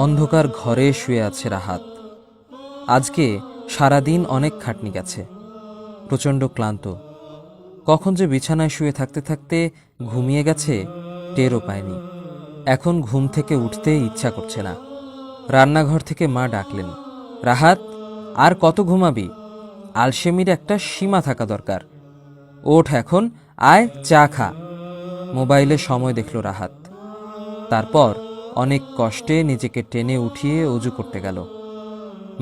অন্ধকার ঘরে শুয়ে আছে রাহাত। আজকে সারাদিন অনেক খাটনি গেছে, প্রচণ্ড ক্লান্ত। কখন যে বিছানায় শুয়ে থাকতে থাকতে ঘুমিয়ে গেছে টেরও পায়নি। এখন ঘুম থেকে উঠতে ইচ্ছা করছে না। রান্নাঘর থেকে মা ডাকলেন, রাহাত, আর কত ঘুমাবি? আলসেমির একটা সীমা থাকা দরকার। ওঠ এখন, আয় চা খা। মোবাইলে সময় দেখল রাহাত। তারপর অনেক কষ্টে নিজেকে টেনে উঠিয়ে অজু করতে গেল।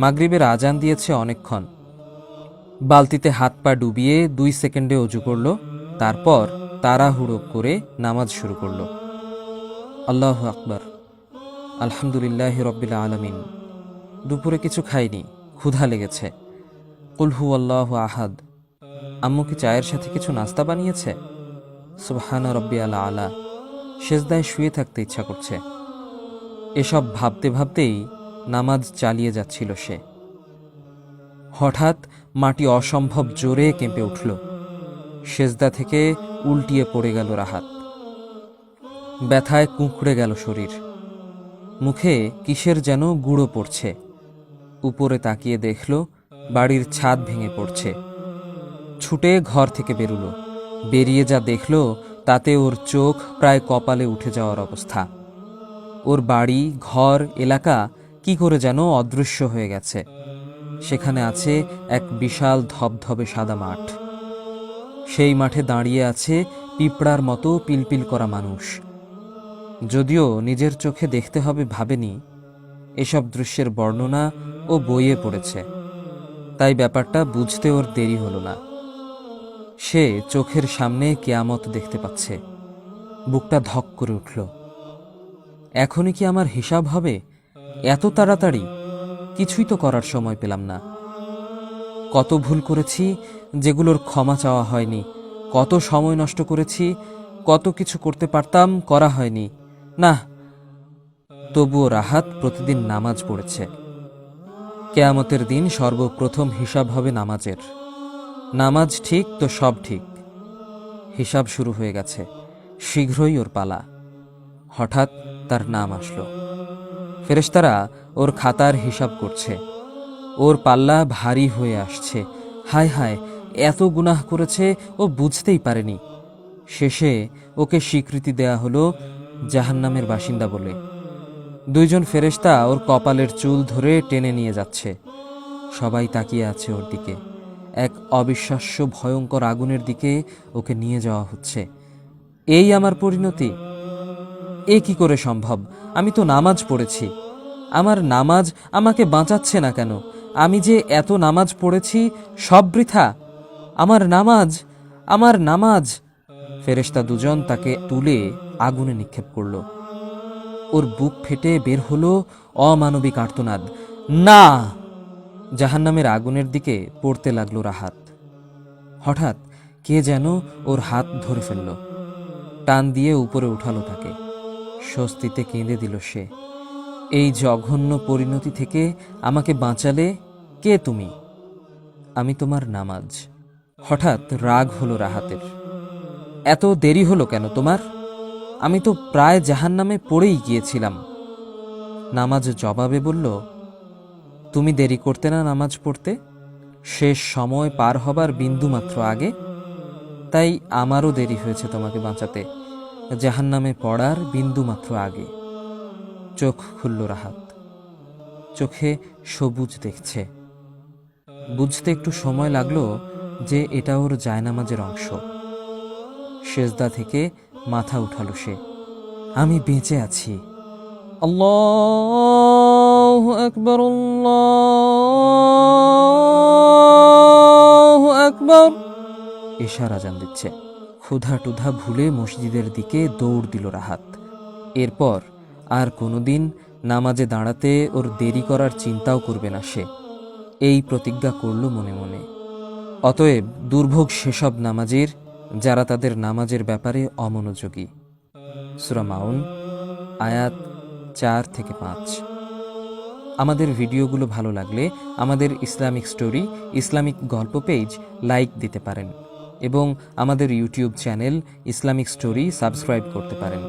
মাগরিবের আজান দিয়েছে অনেকক্ষণ। বালতিতে হাত পা ডুবিয়ে 2 সেকেন্ডে অজু করল। তারপর তাড়াহুড়ো করে নামাজ শুরু করল। আল্লাহু আকবার, আলহামদুলিল্লাহ রব্বিল আলামিন। দুপুরে কিছু খাইনি, ক্ষুধা লেগেছে। কুল হু আল্লাহু আহাদ। আম্মু কি চায়ের সাথে কিছু নাস্তা বানিয়েছে? সুবহানা রব্বিয়াল আলা। সেজদায় শুয়ে থাকতে ইচ্ছা করছে। এসব ভাবতে ভাবতেই নামাজ চালিয়ে যাচ্ছিল সে। হঠাৎ মাটি অসম্ভব জোরে কেঁপে উঠল। সেজদা থেকে উল্টিয়ে পড়ে গেল রাহাত। ব্যথায় কুঁকড়ে গেল শরীর। মুখে কিসের যেন গুঁড়ো পড়ছে। উপরে তাকিয়ে দেখল বাড়ির ছাদ ভেঙে পড়ছে। ছুটে ঘর থেকে বেরুল। বেরিয়ে যা দেখল তাতে ওর চোখ প্রায় কপালে উঠে যাওয়ার অবস্থা। ওর বাড়ি, ঘর, এলাকা কি করে যেন অদৃশ্য হয়ে গেছে। সেখানে আছে এক বিশাল ধবধবে সাদা মাঠ। সেই মাঠে দাঁড়িয়ে আছে পিঁপড়ার মতো পিলপিল করা মানুষ। যদিও নিজের চোখে দেখতে হবে ভাবেনি, এসব দৃশ্যের বর্ণনা ও বইয়ে পড়েছে, তাই ব্যাপারটা বুঝতে ওর দেরি হলো না। সে চোখের সামনে কেয়ামত দেখতে পাচ্ছে। বুকটা ধক করে উঠল। এখনই কি আমার হিসাব হবে? এত তাড়াতাড়ি? কিছুই তো করার সময় পেলাম না। কত ভুল করেছি যেগুলোর ক্ষমা চাওয়া হয়নি। কত সময় নষ্ট করেছি, কত কিছু করতে পারতাম, করা হয়নি। না, তবুও রাহাত প্রতিদিন নামাজ পড়েছে। কেয়ামতের দিন সর্বপ্রথম হিসাব হবে নামাজের। নামাজ ঠিক তো সব ঠিক। হিসাব শুরু হয়ে গেছে, শীঘ্রই ওর পালা। হঠাৎ তার নাম আসলো। ফেরেশতারা ওর খাতার হিসাব করছে। ওর পাল্লা ভারী হয়ে আসছে। হায় হায়, এত গুনাহ করেছে ও বুঝতেই পারেনি। শেষে ওকে স্বীকৃতি দেয়া হলো জাহান্নামের বাসিন্দা বলে। 2 জন ফেরেশতা ওর কপালের চুল ধরে টেনে নিয়ে যাচ্ছে। সবাই তাকিয়ে আছে ওর দিকে। এক অবিশ্বাস্য ভয়ঙ্কর আগুনের দিকে ওকে নিয়ে যাওয়া হচ্ছে। এই আমার পরিণতি? এ কি করে সম্ভব? আমি তো নামাজ পড়েছি। আমার নামাজ আমাকে বাঁচাচ্ছে না কেন? আমি যে এত নামাজ পড়েছি, সব বৃথা। আমার নামাজ, আমার নামাজ। ফেরেশতা 2 জন তাকে তুলে আগুনে নিক্ষেপ করল। ওর বুক ফেটে বের হলো অমানবিক আর্তনাদ, না! জাহান্নামের আগুনের দিকে পড়তে লাগলো রাহাত। হঠাৎ কে যেন ওর হাত ধরে ফেলল, টান দিয়ে উপরে উঠালো তাকে। স্বস্তিতে কেঁদে দিল সে। এই জঘন্য পরিণতি থেকে আমাকে বাঁচালে কে তুমি? আমি তোমার নামাজ। হঠাৎ রাগ হলো রাহাতের। এত দেরি হলো কেন তোমার? আমি তো প্রায় জাহান্নামে পড়েই গিয়েছিলাম। নামাজ জবাবে বলল, তুমি দেরি করতে না নামাজ পড়তে? শেষ সময় পার হবার বিন্দুমাত্র আগে। তাই আমারও দেরি হয়েছে তোমাকে বাঁচাতে, জাহান্নামে পড়ার বিন্দুমাত্র আগে। চোখ খুলল রাহাত। চোখে সবুজ দেখছে। বুঝতে একটু সময় লাগলো যে এটা ওর জায়নামাজের অংশ। সেজদা থেকে মাথা উঠালো সে। আমি বেঁচে আছি। আল্লাহু আকবার, আল্লাহু আকবার। এশার আজান দিচ্ছে। ক্ষুধা টুধা ভুলে মসজিদের দিকে দৌড় দিল রাহাত। এরপর আর কোনোদিন নামাজে দাঁড়াতে ওর দেরি করার চিন্তাও করবে না সে, এই প্রতিজ্ঞা করল মনে মনে। অতএব দুর্ভোগ সেসব নামাজের যারা তাদের নামাজের ব্যাপারে অমনোযোগী। সূরা মাউন, আয়াত 4 থেকে 5। আমাদের ভিডিওগুলো ভালো লাগলে আমাদের ইসলামিক স্টোরি, ইসলামিক গল্প পেজ লাইক দিতে পারেন এবং আমাদের YouTube channel Islamic story subscribe করতে পারেন।